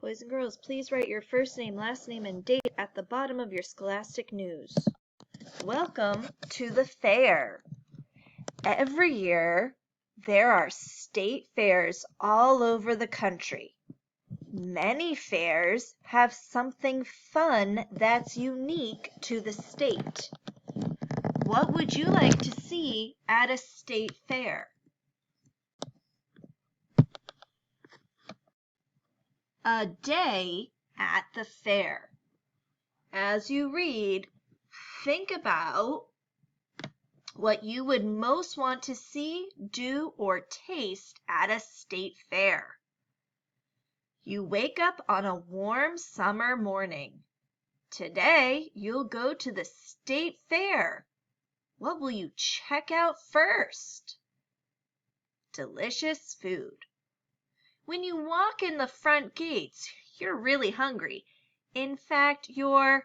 Boys and girls, please write your first name, last name, and date at the bottom of your Scholastic News. Welcome to the fair. Every year, there are state fairs all over the country. Many fairs have something fun that's unique to the state. What would you like to see at a state fair? A day at the fair. As you read, think about what you would most want to see, do, or taste at a state fair. You wake up on a warm summer morning. Today, you'll go to the state fair. What will you check out first? Delicious food. When you walk in the front gates, you're really hungry. In fact, you're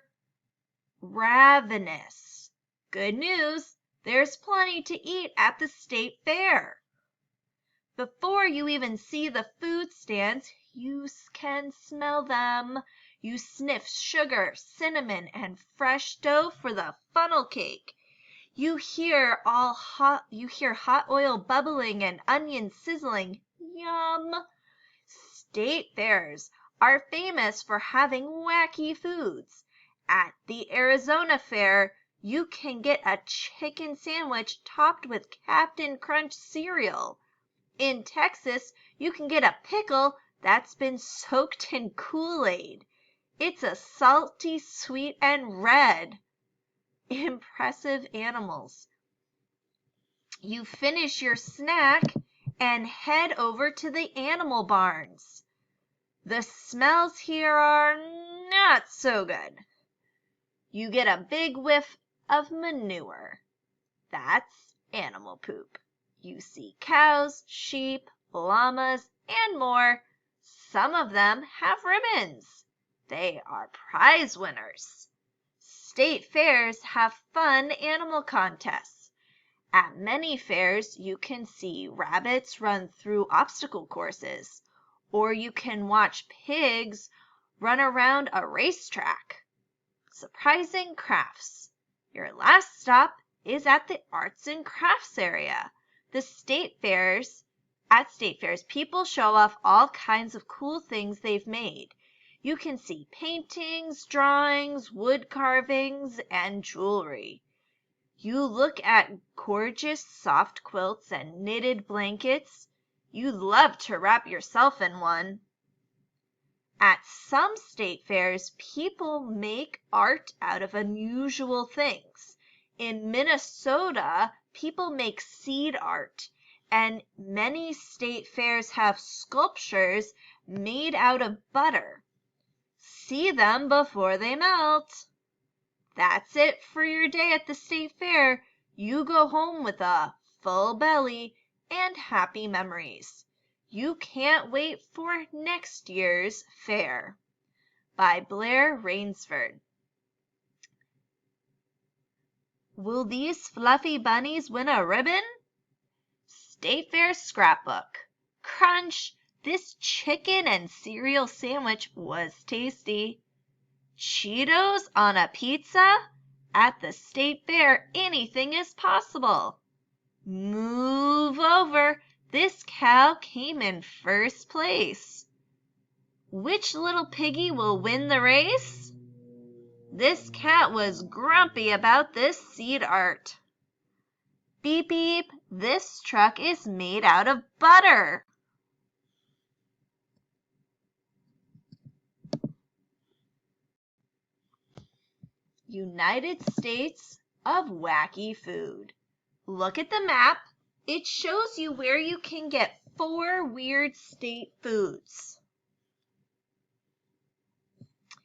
ravenous. Good news, there's plenty to eat at the state fair. Before you even see the food stands, you can smell them. You sniff sugar, cinnamon, and fresh dough for the funnel cake. You hear hot oil bubbling and onions sizzling. Yum! State fairs are famous for having wacky foods. At the Arizona Fair, you can get a chicken sandwich topped with Captain Crunch cereal. In Texas, you can get a pickle that's been soaked in Kool-Aid. It's a salty, sweet, and red. Impressive animals. You finish your snack and head over to the animal barns. The smells here are not so good. You get a big whiff of manure. That's animal poop. You see cows, sheep, llamas, and more. Some of them have ribbons. They are prize winners. State fairs have fun animal contests. At many fairs, you can see rabbits run through obstacle courses, or you can watch pigs run around a racetrack. Surprising crafts. Your last stop is at the arts and crafts area. At state fairs, people show off all kinds of cool things they've made. You can see paintings, drawings, wood carvings, and jewelry. You look at gorgeous soft quilts and knitted blankets. You'd love to wrap yourself in one. At some state fairs, people make art out of unusual things. In Minnesota, people make seed art, and many state fairs have sculptures made out of butter. See them before they melt. That's it for your day at the state fair. You go home with a full belly and happy memories. You can't wait for next year's fair. By Blair Rainsford. Will these fluffy bunnies win a ribbon? State Fair Scrapbook. Crunch! This chicken and cereal sandwich was tasty. Cheetos on a pizza? At the state fair, anything is possible. Move over. This cow came in first place. Which little piggy will win the race? This cat was grumpy about this seed art. Beep beep, this truck is made out of butter. United States of wacky food. Look at the map. It shows you where you can get 4 weird state foods.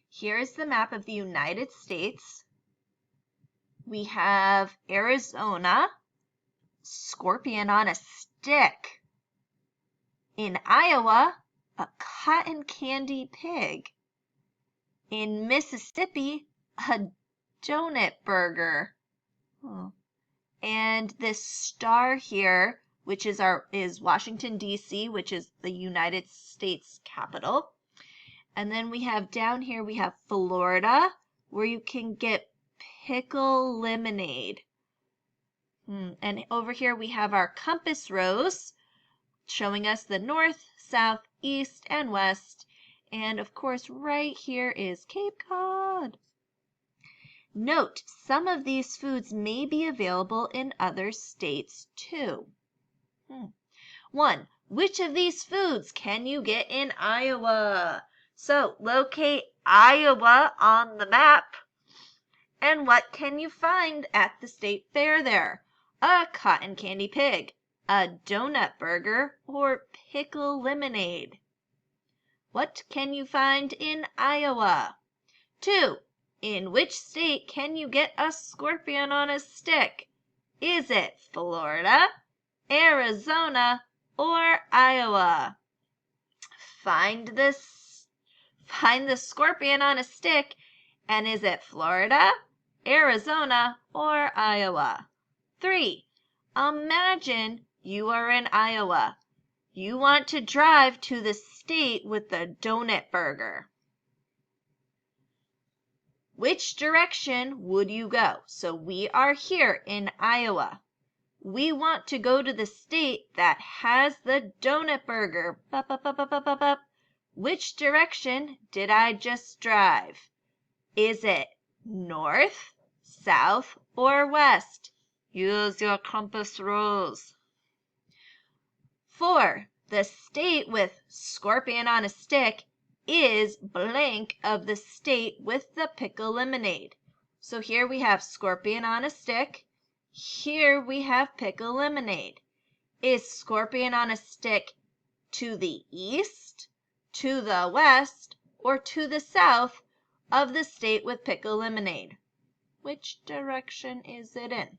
Here's the map of the United States. We have Arizona, scorpion on a stick. In Iowa, a cotton candy pig. In Mississippi, a donut burger. And this star here, which is Washington, D.C., which is the United States capital. And then we have down here, we have Florida, where you can get pickle lemonade. And over here we have our compass rose, showing us the north, south, east, and west. And of course, right here is Cape Cod. Note, some of these foods may be available in other states too. 1. Which of these foods can you get in Iowa? So, locate Iowa on the map. And what can you find at the state fair there? A cotton candy pig, a donut burger, or pickle lemonade? What can you find in Iowa? 2. In which state can you get a scorpion on a stick? Is it Florida, Arizona, or Iowa? Find the scorpion on a stick, and is it Florida, Arizona, or Iowa? 3. Imagine you are in Iowa. You want to drive to the state with the donut burger. Which direction would you go? So we are here in Iowa. We want to go to the state that has the donut burger. Which direction did I just drive? Is it north, south, or west? Use your compass rose. 4. The state with scorpion on a stick is blank of the state with the pickle lemonade. So here we have scorpion on a stick. Here we have pickle lemonade. Is scorpion on a stick to the east, to the west, or to the south of the state with pickle lemonade? Which direction is it in?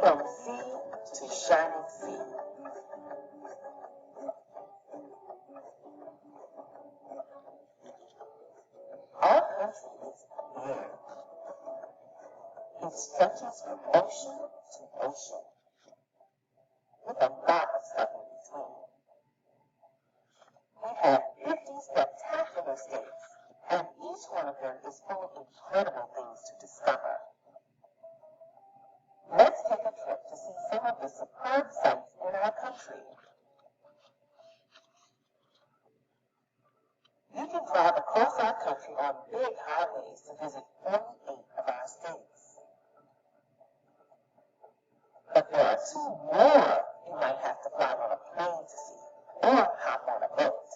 From sea to shining sea. Our country is big. It stretches from ocean to ocean, with a lot of stuff in between. We have 50 spectacular states, and each one of them is full of incredible things to discover. Let's take a trip to see some of the superb sights in our country. You can drive across our country on big highways to visit 48 of our states. But there are 2 more you might have to fly on a plane to see, or hop on a boat.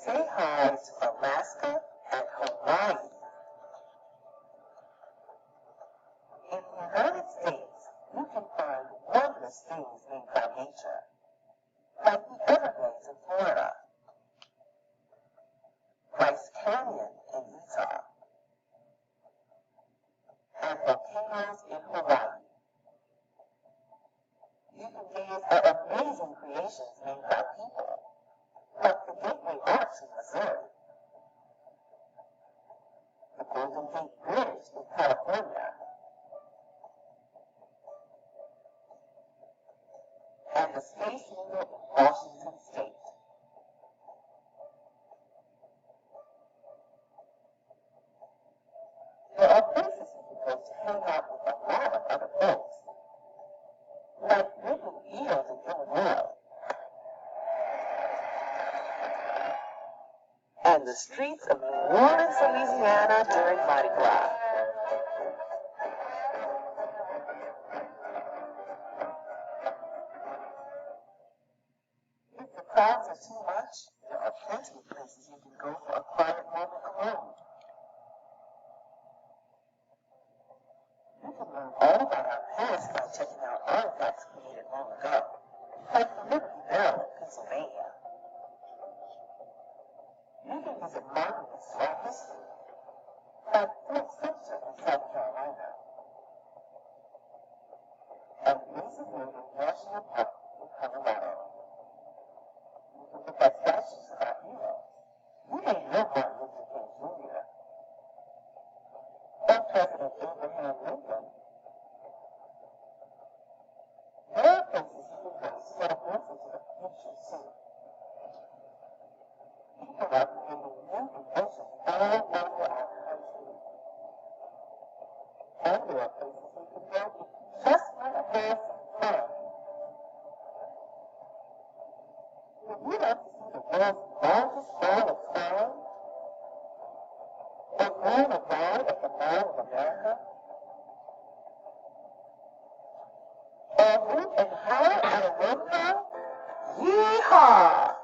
Say hi to Alaska and Hawaii. In the United States, you can find wondrous things made by nature, like the Everglades in Florida, Bryce Canyon in Utah, and volcanoes in Hawaii. You can gaze at amazing creations made by people, like the Gateway Arch in Missouri, the Golden Gate Bridge in California, and the Space Needle in Washington State. There are places you can go to hang out with a lot of other folks, like Wrigley Field in Illinois, and the streets of New Orleans, Louisiana during Mardi Gras. If the crowds are too much, there are plenty of places you can go for a quiet moment alone. You can learn all about our past by checking out artifacts created long ago, like the Liberty Bell in Pennsylvania. You can visit monuments to our history, like Fort Sumter in South Carolina, and Mesa Verde National Park in Colorado. You can look at statues of our heroes. You may know Martin Luther King Jr. or President Abraham Lincoln. There are places you can go to get a glimpse into the Would you like to see the world's largest ball of twine? Or go on a ride at the Mall of America? Or hoot and holler at a road car? Yeehaw!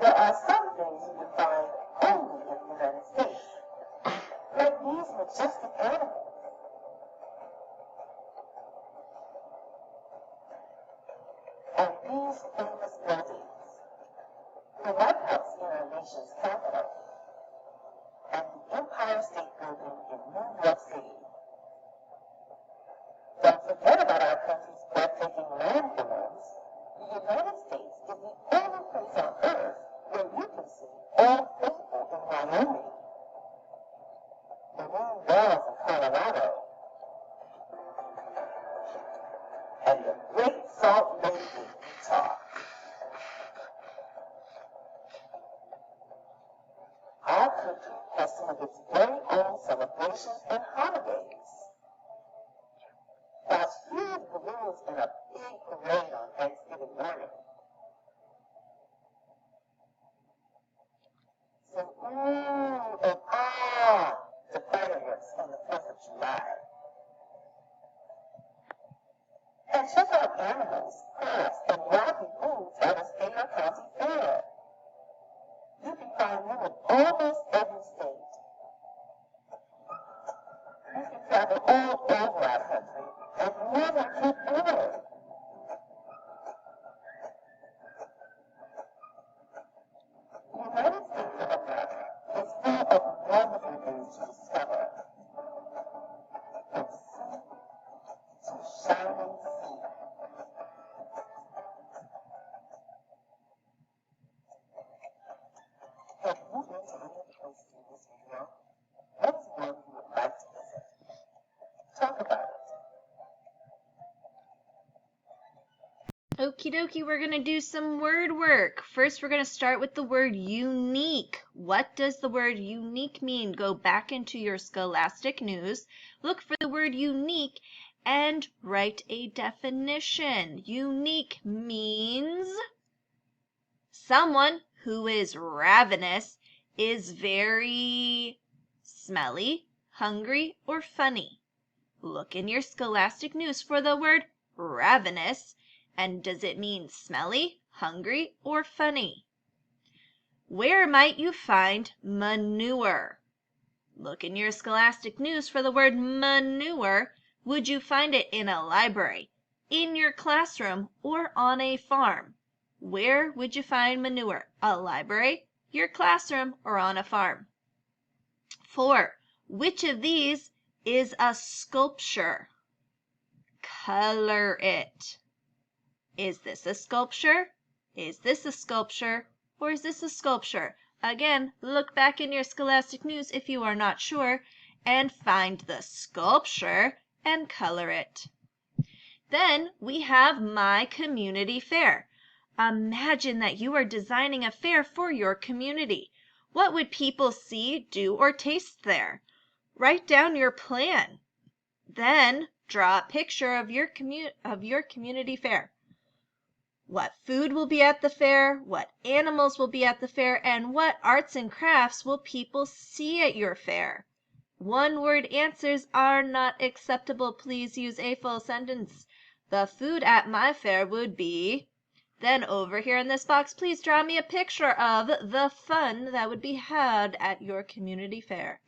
There are some things you can find only in the United States, like these majestic animals. And these famous buildings. The White House in our nation's capital, and the Empire State Building in New York City. Don't forget about our country's breathtaking landforms. The United States is the only place on earth where you can see Old Faithful in Wyoming, the Moon Wells in Colorado, and the Great Salt Lake in Utah. Our country has some of its very own celebrations and holidays. Watch huge balloons in a big parade on Thanksgiving morning. Sing ooh and ah to fireworks on the 4th of July. And check out animals, crafts, and wacky foods at a state or county fair. You can find them in almost every state. You can travel all over our country and never get bored. The United States of America is full of wonderful things to discover. From sea to shining sea. Have you been to any of the places in this video? What is one you would like to visit? Talk about it. Okie dokie, we're going to do some word work. First, we're going to start with the word unique. What does the word unique mean? Go back into your Scholastic News, look for the word unique, and write a definition. Unique means someone who is ravenous, is very smelly, hungry, or funny. Look in your Scholastic News for the word ravenous. And does it mean smelly, hungry, or funny? Where might you find manure? Look in your Scholastic News for the word manure. Would you find it in a library, in your classroom, or on a farm? Where would you find manure? A library, your classroom, or on a farm? 4. Which of these is a sculpture? Color it. Is this a sculpture? Is this a sculpture? Or is this a sculpture? Again, look back in your Scholastic News if you are not sure and find the sculpture and color it. Then we have my community fair. Imagine that you are designing a fair for your community. What would people see, do, or taste there? Write down your plan. Then draw a picture of your community fair. What food will be at the fair, what animals will be at the fair, and what arts and crafts will people see at your fair? One-word answers are not acceptable. Please use a full sentence. The food at my fair would be... Then over here in this box, please draw me a picture of the fun that would be had at your community fair.